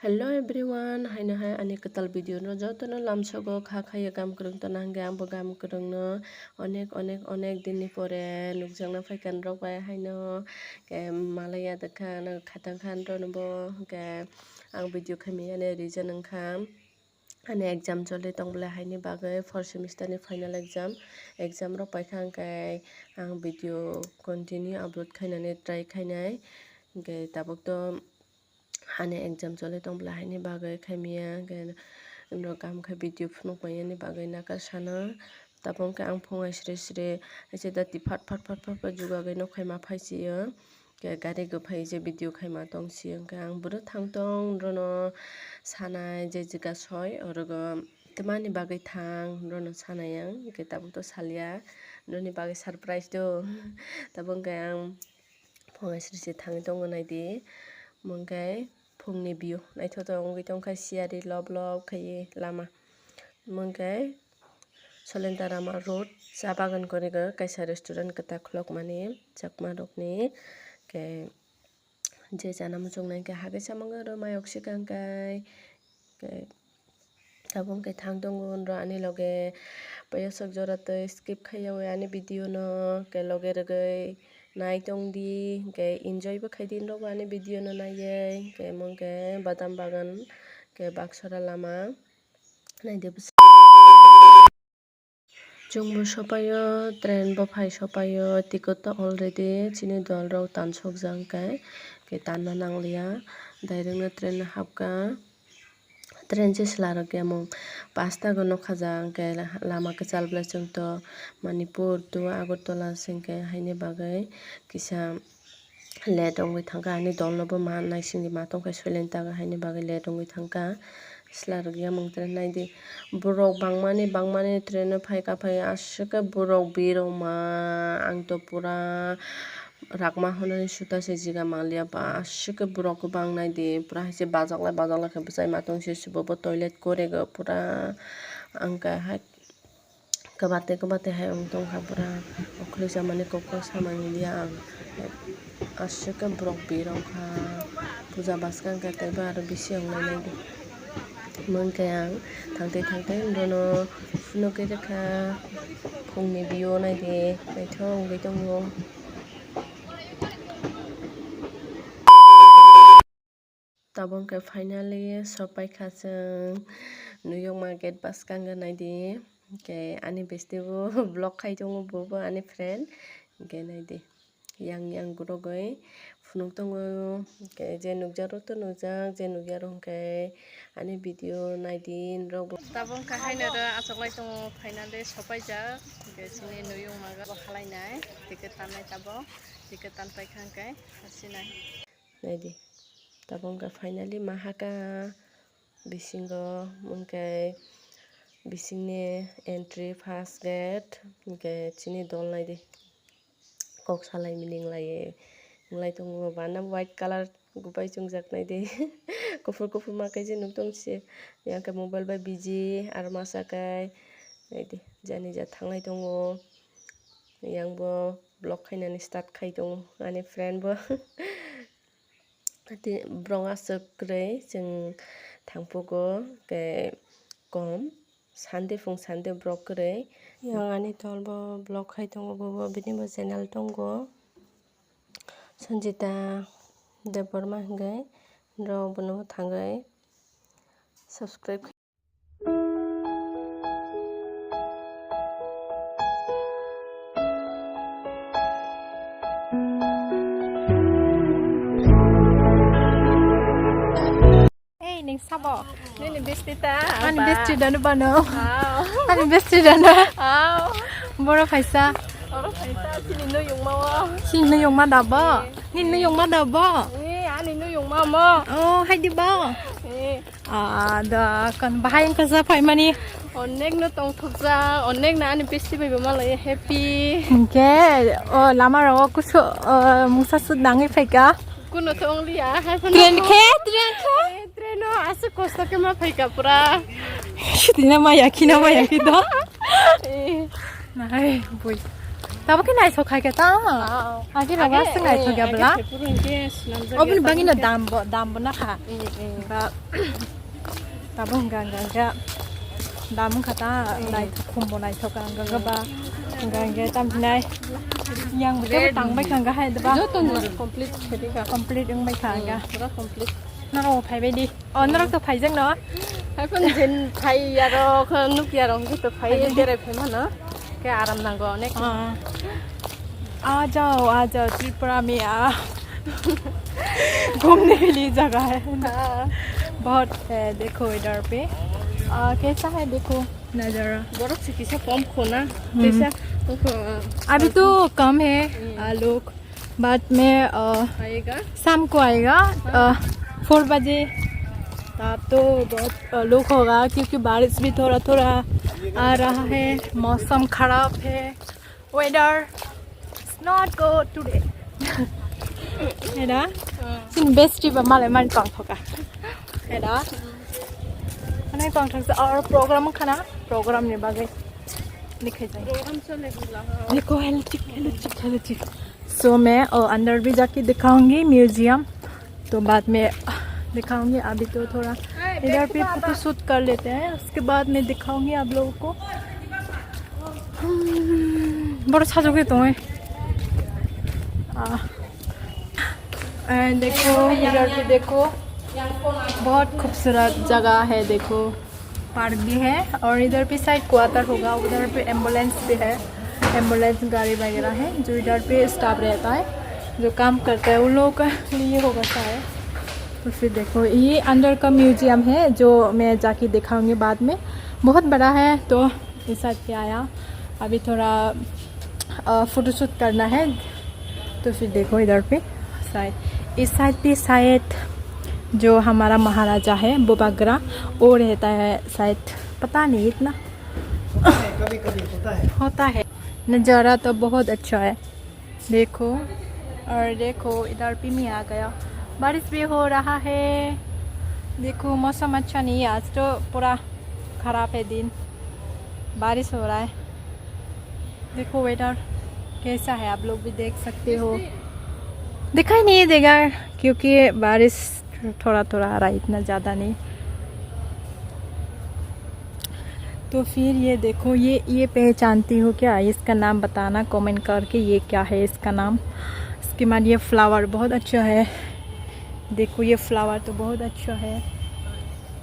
Hello everyone, haina hai ani ketal video no jotono lamsago kha khaya gam krung to nangge ambo gam krung no onek din ni pore nukjangna phaikan rok bai haino ke malaya dekha no khatang khan ro no bo ke ang video khami ane reason angkham ane exam choli tongbla haini bagai 4th semester ni final exam ro paikha kai ang video continue upload khainani try khainai ke tabuk to hane exam chole tongbla haini bagai khaimia ke ro kam kha video phunuk mayani bagai naka sana tabong ke ang phungai sre aise dati phat jugagai no khaima phaisiyo ke gari gophai je video khaima tongsiyo ke ang buru thangtong rono sanai je jiga soi orogo temani bagai thang rono sanayang ke tabuk to salia roni bagai surprise do tabong ke ang phungai sre thangi tongo naidi mongkai phungni view naithotok ongoi tongkha siari lob khai lama mongkai solenta rama road cha bagan koriga kaisa restaurant kata khlokmani chakma rokni ke je jana muchungnai ke hage samanga ro mayok sikangkai ke tabong ke thangdongo ro ani loge payasok joratoi skip khaiyawi ani video no ke loge rogai nai tongdi ke enjoy bo khaidin ro ani video no naiyei ke mongke badam bagan ke baksara lama naide chungbo sopayo train bo phai sopayo ticket to already chini dol rok tansokjang kai ke tanna nanglia direct no train hapka train se slarok emong 5 ta no khajang ke lama kachal blachung to Manipur to Agartala singke haini bagai kisa late ongoi thangka ani dolno bo ma naisingni ma tongkai soilenta haini bagai late ongoi thangka slarok emong train naidi borok bangmani train no phaika ashika borok birok ma ang to pura rakma honani suta se jiga manglia ba ashika borok kubang naidi pura haise bajaklai khe bwchai ma tongse subo toilet korega pura angka hai kabate hai ong tongkha pura okhri jamani kokko samani dia ang ashika borok birok kha puja baskang ka taiba aro bisi onglai naidi mongke ang thangtai rono phunokai rekha phungni view naidi naithok ongoi tongo tabong ke finally sopaikha chang nuyokma gate baskang naidi ke ani bestibo vlog khai tongo bobo ani friend ke naidi yang grogoi phunuk tongo ke je nugjaro to nugjak je nugyaro hongke ani video naidin rog tabong ka hainara achaklai tongo finally sopaijak ke chini nuyokma ga khalainai ticket tanai tabo ticket tan paikha hasinai naidi tabong ka finally mahaka bisingo mongkai bisingni entry first gate ke chini dol naidi kok salai mining nglai tongo bana white color gupai chungjak naidi kufur makai je nuktomsi yangke mobile bai busy ar masakai naidi jani ja thanglai tongo yangbo vlog khainani start khai tongo ani friend bo brong asok krei jeng thangpugo ke kom Sunday fung Sunday brok krei yang ani tolbo vlog khai tongo bobo bini bo channel tongo Sanjita Deborma hinggai ro bono thangai subscribe Ning sabo ni bestita ani besti dana bano aw ani besti dana aw boro paisa sini no yung mawa sin yung madaba nin yung madaba ani no yung mama oh hai di ba ada kan bahayang ka sa pai mani onek no tong thukja onek na ani besti bai malai happy ke oh lama ro kuso musa su dangi faika kuno tong lia hai tren ke treno asu kosta ke ma faika pura shudina ma yaki do nai boy Tao cái này thuộc hai cái ta. Cái nào quá xinh này thuộc cái bla. Bên bang ini dam benar ha. Tao bang gang dam kata này khum này thuộc gang ba gang tam này. Yang betul tang mai gang hai ba. Complete yang mai gang. Nó phải về đi. Nó rất phải rằng nó. Phải phân trên thay rồi không lúc giờ rồi cái phải để phải mà nó cái आराम năng को ने आ जाओ त्रिपुरा में घूमने के लिए जगह है बहुत है देखो इधर पे कैसा है देखो नजारा बर्फ से किसी कम खोना जैसा अभी तो कम है लोग बाद में आएगा शाम को आएगा 4 बजे तब तो बहुत लोग होगा क्योंकि बारिश भी थोड़ा थोड़ा आ रहा है मौसम खराब है वेदर not good today. है ना? सिन बेस्ट ट्रिप माले मान कौन होगा? है ना? अने कौन ठग से और प्रोग्राम खाना प्रोग्राम ने बागे लिखे जाए. प्रोग्राम चलेगा. देखो हेलो. सो मैं अंदर भी जाके दिखाऊंगी म्यूजियम तो बाद में दिखाऊंगी. अभी तो थोड़ा इधर पे फोटो शूट कर लेते हैं उसके बाद मैं दिखाऊंगी आप लोगों को. बड़ा छाजोगे तो है. देखो इधर पे देखो बहुत खूबसूरत जगह है. देखो पार्क भी है और इधर पे साइड क्वार्टर होगा. उधर पे एम्बुलेंस भी है. एम्बुलेंस गाड़ी वगैरह है जो इधर पे स्टाफ रहता है जो काम करता है उन लोगों का लिए होगा शायद. तो फिर देखो ये अंदर का म्यूजियम है जो मैं जाके दिखाऊंगी बाद में. बहुत बड़ा है तो इस साइड पे आया. अभी थोड़ा फ़ोटोशूट करना है तो फिर देखो इधर पे शायद इस साइड पे शायद जो हमारा महाराजा है बुबागरा वो रहता है शायद. पता नहीं इतना कभी होता है. नज़ारा तो बहुत अच्छा है देखो. और देखो इधर पे मैं आ गया. बारिश भी हो रहा है. देखो मौसम अच्छा नहीं है आज तो पूरा ख़राब है दिन. बारिश हो रहा है. देखो वेदर कैसा है आप लोग भी देख सकते हो. दिखाई नहीं देगा क्योंकि बारिश थोड़ा थोड़ा आ रहा है इतना ज़्यादा नहीं. तो फिर ये देखो ये पहचानती हो क्या? इसका नाम बताना कमेंट करके ये क्या है इसका नाम. इसके बाद ये फ्लावर बहुत अच्छा है. देखो ये फ्लावर तो बहुत अच्छा है.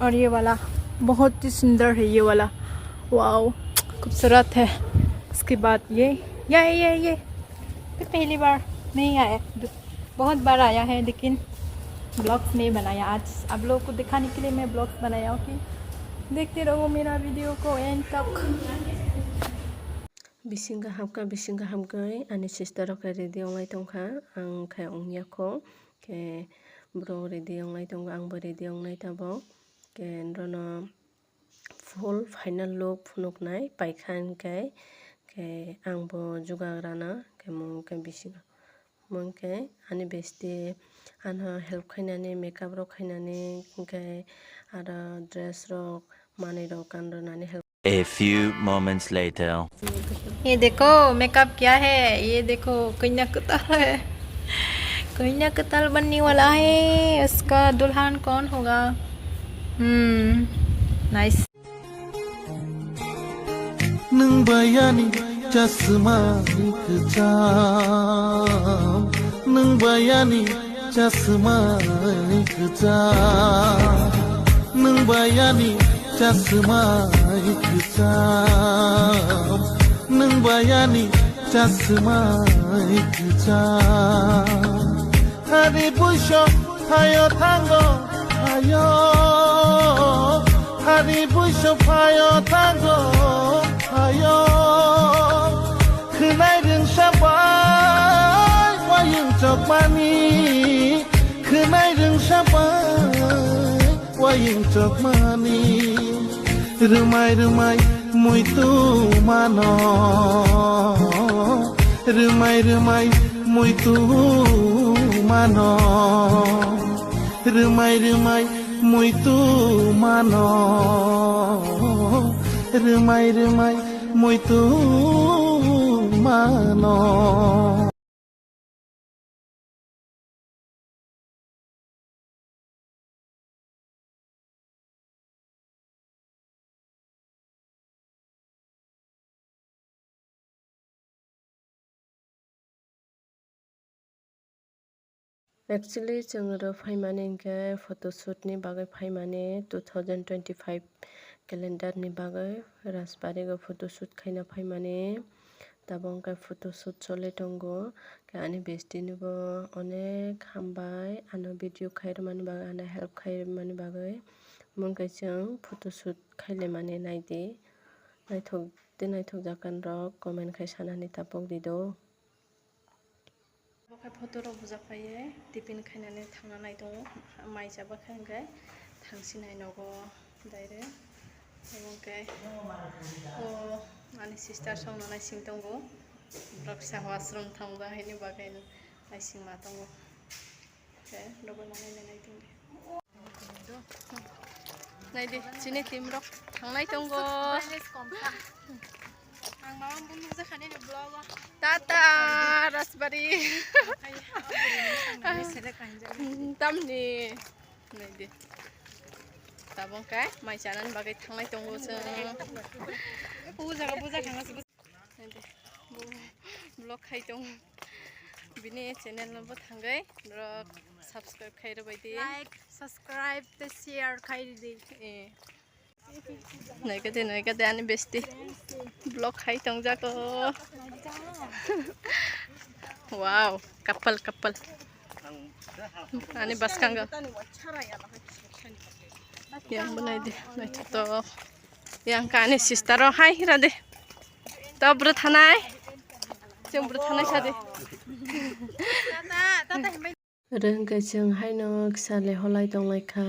और ये वाला बहुत ही सुंदर है. ये वाला वाओ खूबसूरत है. इसके बाद ये पहली बार नहीं आया. बहुत बार आया है लेकिन ब्लॉग्स नहीं बनाया. आज आप लोगों को दिखाने के लिए मैं ब्लॉग्स बनाया हूँ कि देखते रहो मेरा वीडियो को एंड तक. बिसिंगा हामगै आंनि सिस्टारखौ रेडि आवंलाय दंखा. आं खाय अंनियाखौ के ब्रो रेडि आवंलाय दं. आंबो रेडि आवंलाय थाबो के रनो फुल फाइनल लुक फुनुकनाय पाइखानखाय के आंबो जुगाग्राना के मुंखे बिसिंगा मुंखे आंनि बेस्टि आंहा हेल्प खायनानै मेकआप रक खायनानै के आरो ड्रेस रक मानै रक गाननानै help. A few moments later. ये देखो मेकअप क्या है. ये देखो कन्या कताल है. कन्या कताल बनने वाला है. उसका दुल्हन कौन होगा? नाइस. नों बायानि चश्मा गोजा नों बायानि चश्मा गोजा नों बायानि चश्मा गोजा नों बायानि चश्मा गोजा हारि बुइसो फायो थांगो फायो हारि बुइसो फायो थांगो फायो खोनाय रोंसाबाय वायं जगमानि खोनाय रोंसाबाय वायं जगमानि रुमाय रुमाय मुइतु मानो रुमाय रुमाय मुइतु मानो रुमाय रुमाय मुइतु मानो रुमाय रुमाय मुइतु mano. Actually जोङो फाइमाने इनके फटोशूट नि बागै फाइमाने 2025 कैलेंडर नि बागै राजबारिगो फटोशूट खायना फाइमाने दाबो इनके फटोशूट चले दंगो आनी बेस्टिनोबो अनेक हामबाय आनो भिडिअ खायरमानि बागै आनो हेल्प खायरमानि बागै मुंखै जों फटोशूट खायले माने नायदि नायथक जागोन र कमेन्ट खाय सानानि तापक दिदो फट' राव बुजाफायो टिफिन खायनानै थांना नायदों माइ जाबाखाय ओंखाय थांसिनाय नगो डाइरेक्ट ओमफ्राय आंनि सिस्टार संनो नायसिं दंगो रक्षा वाशरूम थांबा हैनि बागै नायसिं मा दंगो ओमफ्राय रबो नायदों दे नायदि सिनि टिम रक थांनाय दंगो Tata Rasbari Tamni Naidi Tabong kai mai jalan bagai थांनाय दंगो जों बुजा थांगासिनो नायदि ब्लग खायदों बिनि चेनेलनोबो थांगै र साबस्क्राइब खायरो बायदि लाइक सब्सक्राइब द शेयर खायदि नायगदे आनी बेस्टी ब्लग खायदों जाको वाव कपल आनी बसकांगा yang benaide naito yang kane sister hai rade to bro thanai जों bro thanai sade रोंगै जों हायनो खिसाले हलाय दंलायखा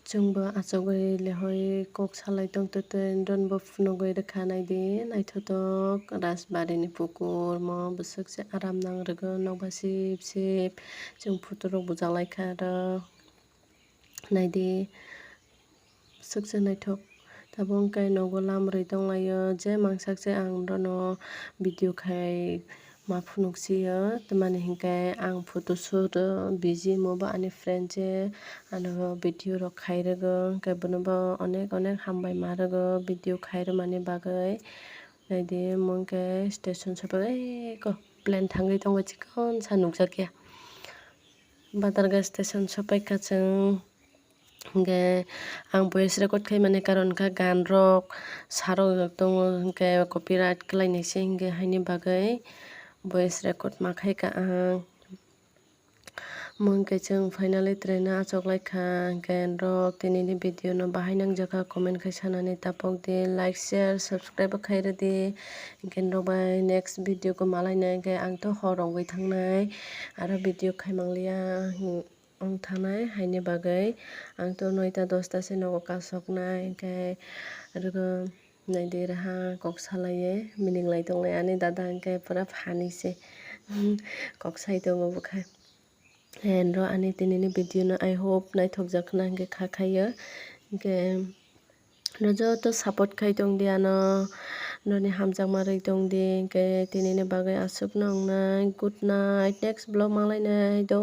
जोंबो आजगै लेहय कक सालाय दं ततन रनबो फुनगै रखा नायदि नायथदक राजबारिनि पुकुर म बसकसे आराम नांरगोन नौबा सिब जों फुटुराव बुजालायखा आरो नायदि बसकसे नायथक दाबो ओंखाय नगो लामरै दंलायो जे मांसाकसे आं रनो भिडिअ खाय मा फुनुकसियो माने हिंखाय आं फटोशूट बिजि मबा आनी फ्रेंड जे आनो भिडिअ र खायरगो ओंखाय बनबो अनेक हामबाय मारगो भिडिअ खायर माने बागै नायदि मंके स्टेशन सफाय को प्लेन थांगै दंगो चिकन सानुक जाकिया बादारगा स्टेशन सफायका जों ओंके आं भइस रेकर्ड खाय माने कारन का गान रक सारो दङ ओंके कपिराइट खालायनायसै ओंके हायनि बागै भइस रेकर्ड माखायका आं मंके जों फाइनाली ट्रेन आचकलायखा ओंकेन रक दिनैनि भिडिअ नो बाहायनां जाखा कमेन्ट खाय सानानै तापक दे लाइक शेयर सब्सक्राइब खायरो दे ओंकेन रबाय नेक्स्ट भिडिअ को मालायनाय ओंके आंथ' हरावगै थांनाय आरो भिडिअ खायमांलिया आं थानाय हायनि बागै आंथ' 9टा 10टासे नगो कासकनाय ओंखाय आरो नायदि राहा कक सालायो मिनिंलाय दंलायानो दादा ओंखाय पुरा फानिसे कक साय दङ बखाय and ro ani tinini video no I hope naithok jakna hingke khakhayo hingke no joto support khai tong di ano noni hamjakma roi tong di hingke tinini bagai asuk nongnai good night next vlog manglai nai do